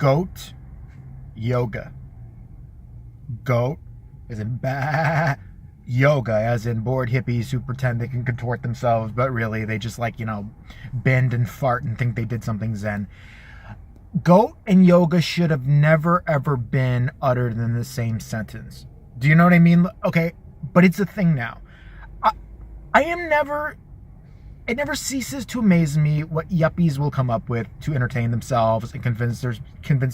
goat yoga. Goat as in bah, yoga as in bored hippies who pretend they can contort themselves, but really they just like, bend and fart and think they did something zen. Goat and yoga should have never ever been uttered in the same sentence. Do you know what I mean? Okay, but it's a thing now. It never ceases to amaze me what yuppies will come up with to entertain themselves and convince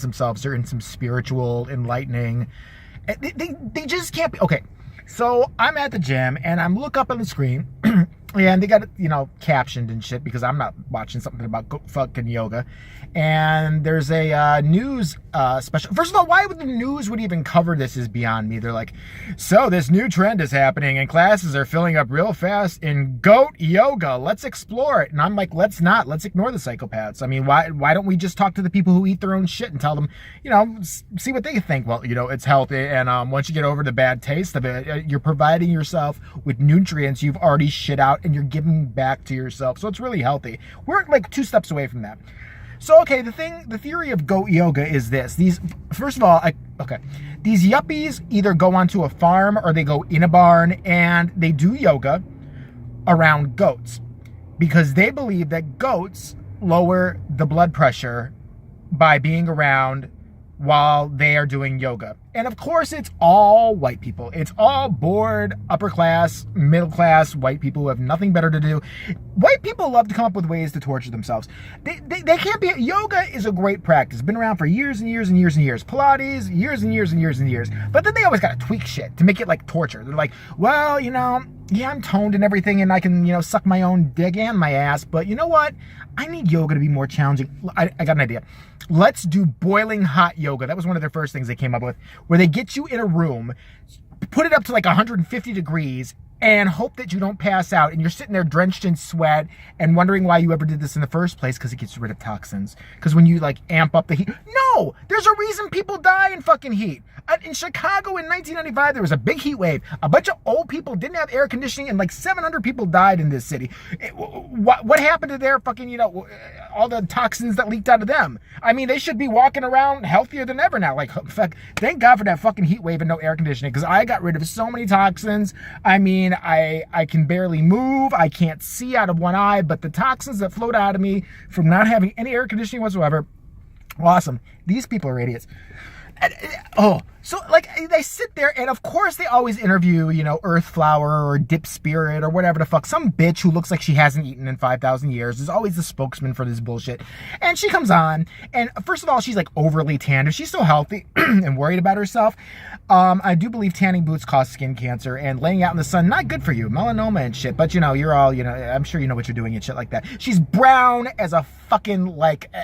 themselves they're in some spiritual enlightening. They just can't be. Okay, so I'm at the gym and I'm look up on the screen and they got it, captioned and shit because I'm not watching something about fucking yoga. And there's a news special. First of all, why would the news would even cover this is beyond me. They're like, so this new trend is happening and classes are filling up real fast in goat yoga. Let's explore it. And I'm like, let's not. Let's ignore the psychopaths. I mean, why don't we just talk to the people who eat their own shit and tell them, see what they think. Well, it's healthy. And once you get over the bad taste of it, you're providing yourself with nutrients you've already shit out and you're giving back to yourself. So it's really healthy. We're like 2 steps away from that. So, okay, the theory of goat yoga is this. These yuppies either go onto a farm or they go in a barn and they do yoga around goats because they believe that goats lower the blood pressure by being around while they are doing yoga. And of course, it's all white people. It's all bored, upper class, middle class white people who have nothing better to do. White people love to come up with ways to torture themselves. They can't be. Yoga is a great practice. It's been around for years and years and years and years. Pilates, years and years and years and years. But then they always got to tweak shit to make it like torture. They're like, well, yeah, I'm toned and everything and I can, suck my own dick and my ass. But you know what? I need yoga to be more challenging. I got an idea. Let's do boiling hot yoga. That was one of their first things they came up with, where they get you in a room, put it up to like 150 degrees, and hope that you don't pass out. And you're sitting there drenched in sweat and wondering why you ever did this in the first place, because it gets rid of toxins. Because when you like amp up the heat, no, there's a reason people die in fucking heat. In Chicago in 1995, there was a big heat wave. A bunch of old people didn't have air conditioning, and like 700 people died in this city. What happened to their fucking, all the toxins that leaked out of them? I mean, they should be walking around healthier than ever now. Like, fuck, thank God for that fucking heat wave and no air conditioning, because I got rid of so many toxins. I mean, I can barely move. I can't see out of one eye, but the toxins that flowed out of me from not having any air conditioning whatsoever, awesome. These people are idiots. So like they sit there and of course they always interview, Earth Flower or Dip Spirit or whatever the fuck. Some bitch who looks like she hasn't eaten in 5,000 years is always the spokesman for this bullshit. And she comes on and first of all, she's like overly tanned. If she's so healthy and worried about herself, I do believe tanning boots cause skin cancer and laying out in the sun, not good for you. Melanoma and shit. But you're all, I'm sure you know what you're doing and shit like that. She's brown as a fucking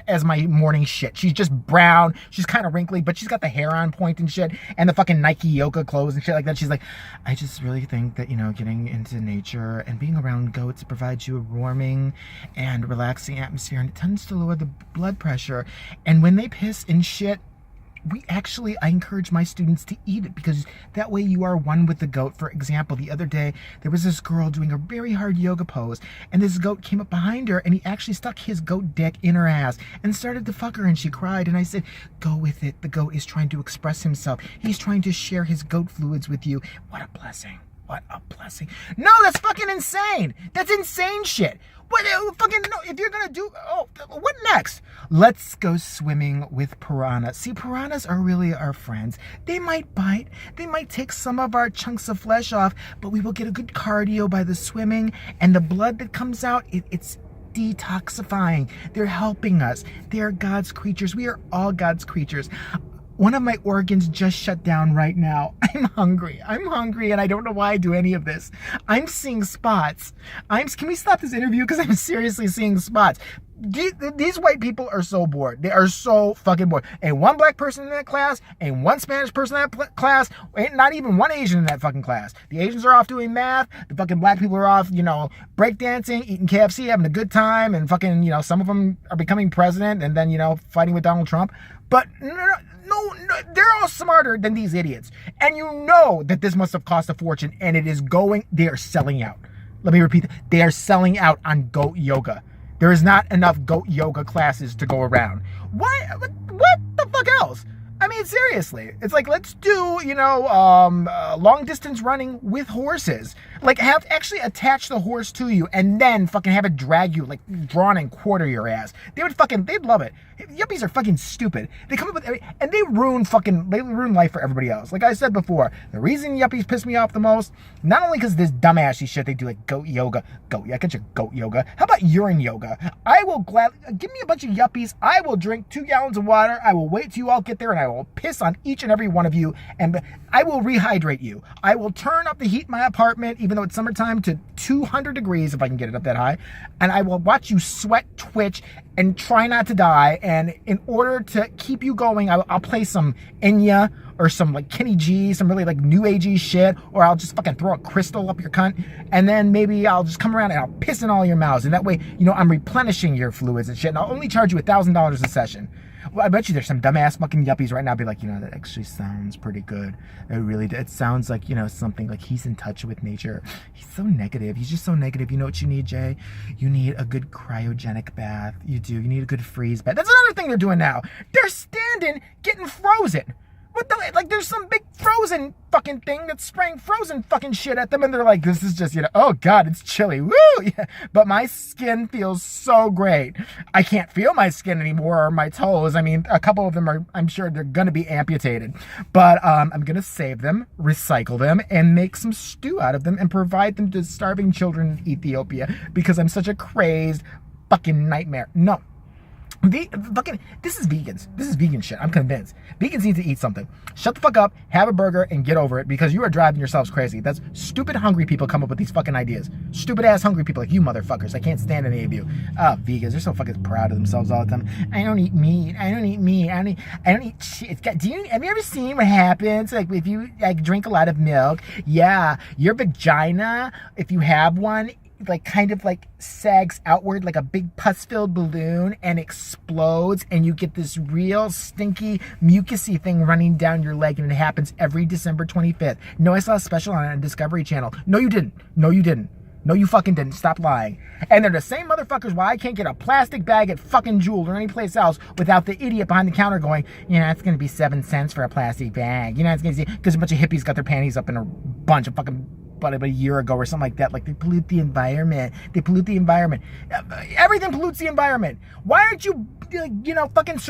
as my morning shit. She's just brown. She's kind of wrinkly, but she's got the hair on point and shit, and the fucking Nike yoga clothes and shit like that. She's like, I just really think that, getting into nature and being around goats provides you a warming and relaxing atmosphere, and it tends to lower the blood pressure. And when they piss and shit, I encourage my students to eat it, because that way you are one with the goat. For example, the other day, there was this girl doing a very hard yoga pose, and this goat came up behind her, and he actually stuck his goat dick in her ass and started to fuck her, and she cried, and I said, go with it. The goat is trying to express himself. He's trying to share his goat fluids with you. What a blessing. What a blessing. No, that's fucking insane. That's insane shit. What fucking no, if you're gonna do what next? Let's go swimming with piranhas. See, piranhas are really our friends. They might bite, they might take some of our chunks of flesh off, but we will get a good cardio by the swimming, and the blood that comes out, it's detoxifying. They're helping us. They are God's creatures. We are all God's creatures. One of my organs just shut down right now. I'm hungry and I don't know why I do any of this. I'm seeing spots. Can we stop this interview? Because I'm seriously seeing spots. These white people are so bored. They are so fucking bored. Ain't one black person in that class, ain't one Spanish person in that class, ain't not even one Asian in that fucking class. The Asians are off doing math, the fucking black people are off, breakdancing, eating KFC, having a good time, and fucking, some of them are becoming president and then, fighting with Donald Trump. But no, they're all smarter than these idiots. And you know that this must have cost a fortune, and they are selling out. Let me repeat that. They are selling out on goat yoga. There is not enough goat yoga classes to go around. What the fuck? mean, seriously, it's like, let's do, long distance running with horses. Like, actually attach the horse to you and then fucking have it drag you, like, drawn and quarter your ass. They'd love it. Yuppies are fucking stupid. They come up with, and they ruin life for everybody else. Like I said before, the reason yuppies piss me off the most, not only because this dumbassy shit they do, like goat yoga. I get your goat yoga. How about urine yoga? I will gladly, give me a bunch of yuppies. I will drink 2 gallons of water. I will wait till you all get there and I will piss on each and every one of you. And I will rehydrate you. I will turn up the heat in my apartment, even though it's summertime, to 200 degrees if I can get it up that high. And I will watch you sweat, twitch, and try not to die. And in order to keep you going, I'll play some Enya or some like Kenny G, some really like new agey shit, or I'll just fucking throw a crystal up your cunt, and then maybe I'll just come around and I'll piss in all your mouths, and that way, I'm replenishing your fluids and shit, and I'll only charge you $1,000 a session. Well, I bet you there's some dumbass fucking yuppies right now be like, that actually sounds pretty good. It sounds like, something like he's in touch with nature. He's so negative. He's just so negative. You know what you need, Jay? You need a good cryogenic bath. You do. You need a good freeze bath. That's another thing they're doing now. They're standing getting frozen. What the, like, there's some big frozen fucking thing that's spraying frozen fucking shit at them, and they're like, this is just, oh God, it's chilly, woo, yeah. But my skin feels so great. I can't feel my skin anymore, or my toes. I mean, a couple of them are, I'm sure they're gonna be amputated, but I'm gonna save them, recycle them, and make some stew out of them, and provide them to starving children in Ethiopia, because I'm such a crazed fucking nightmare. No. This is vegans. This is vegan shit. I'm convinced. Vegans need to eat something. Shut the fuck up, have a burger, and get over it, because you are driving yourselves crazy. That's stupid hungry people come up with these fucking ideas. Stupid ass hungry people like you motherfuckers. I can't stand any of you. Vegans, they're so fucking proud of themselves all the time. I don't eat meat. I don't eat shit. Have you ever seen what happens like if you drink a lot of milk? Yeah, your vagina, if you have one, kind of sags outward like a big pus-filled balloon and explodes, and you get this real stinky mucusy thing running down your leg, and it happens every December 25th. No, I saw a special on Discovery Channel. No, you didn't. No, you fucking didn't. Stop lying. And they're the same motherfuckers why I can't get a plastic bag at fucking Jewel or any place else without the idiot behind the counter going, it's going to be 7 cents for a plastic bag. It's going to be, because a bunch of hippies got their panties up in a bunch of fucking about a year ago or something like that. Like, they pollute the environment. Everything pollutes the environment. Why aren't you, fucking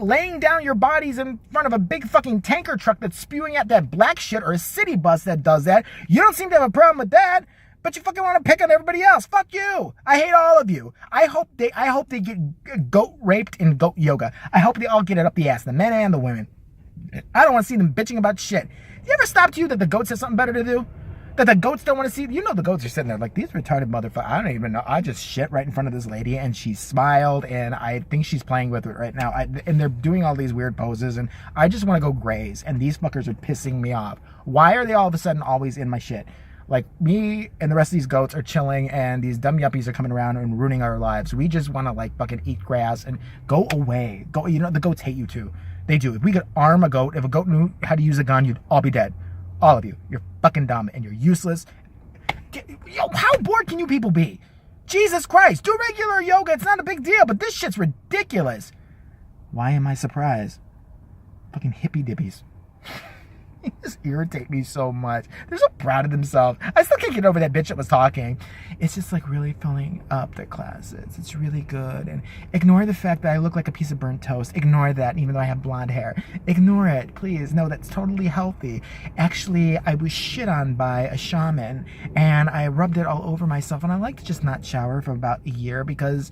laying down your bodies in front of a big fucking tanker truck that's spewing out that black shit, or a city bus that does that? You don't seem to have a problem with that, but you fucking want to pick on everybody else. Fuck you. I hate all of you. I hope they get goat raped in goat yoga. I hope they all get it up the ass, the men and the women. I don't want to see them bitching about shit. You ever stop to you that the goats have something better to do? That the goats don't want to see? The goats are sitting there like, these retarded motherfuckers. I don't even know. I just shit right in front of this lady, and she smiled, and I think she's playing with it right now. And they're doing all these weird poses, and I just want to go graze, and these fuckers are pissing me off. Why are they all of a sudden always in my shit? Like, me and the rest of these goats are chilling, and these dumb yuppies are coming around and ruining our lives. We just want to fucking eat grass and go away. The goats hate you too. They do. If we could arm a goat, if a goat knew how to use a gun, you'd all be dead. All of you. You're fucking dumb and you're useless. How bored can you people be? Jesus Christ. Do regular yoga. It's not a big deal, but this shit's ridiculous. Why am I surprised? Fucking hippie dippies. They just irritate me so much. They're so proud of themselves. I still can't get over that bitch that was talking. It's just really filling up their classes. It's really good. And ignore the fact that I look like a piece of burnt toast. Ignore that, even though I have blonde hair. Ignore it, please. No, that's totally healthy. Actually, I was shit on by a shaman, and I rubbed it all over myself, and I like to just not shower for about a year, because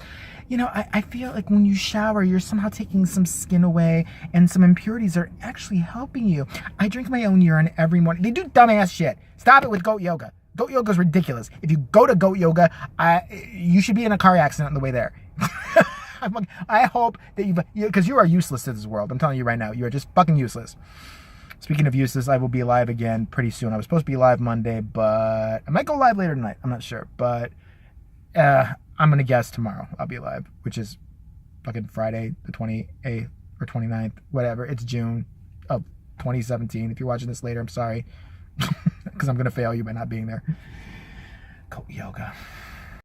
I feel like when you shower, you're somehow taking some skin away, and some impurities are actually helping you. I drink my own urine every morning. They do dumbass shit. Stop it with goat yoga. Goat yoga is ridiculous. If you go to goat yoga, you should be in a car accident on the way there. I hope that because you are useless to this world. I'm telling you right now, you are just fucking useless. Speaking of useless, I will be live again pretty soon. I was supposed to be live Monday, but I might go live later tonight. I'm not sure, but I'm going to guess tomorrow I'll be live, which is fucking Friday the 28th or 29th, whatever. It's June of 2017. If you're watching this later, I'm sorry, because I'm going to fail you by not being there. Goat yoga.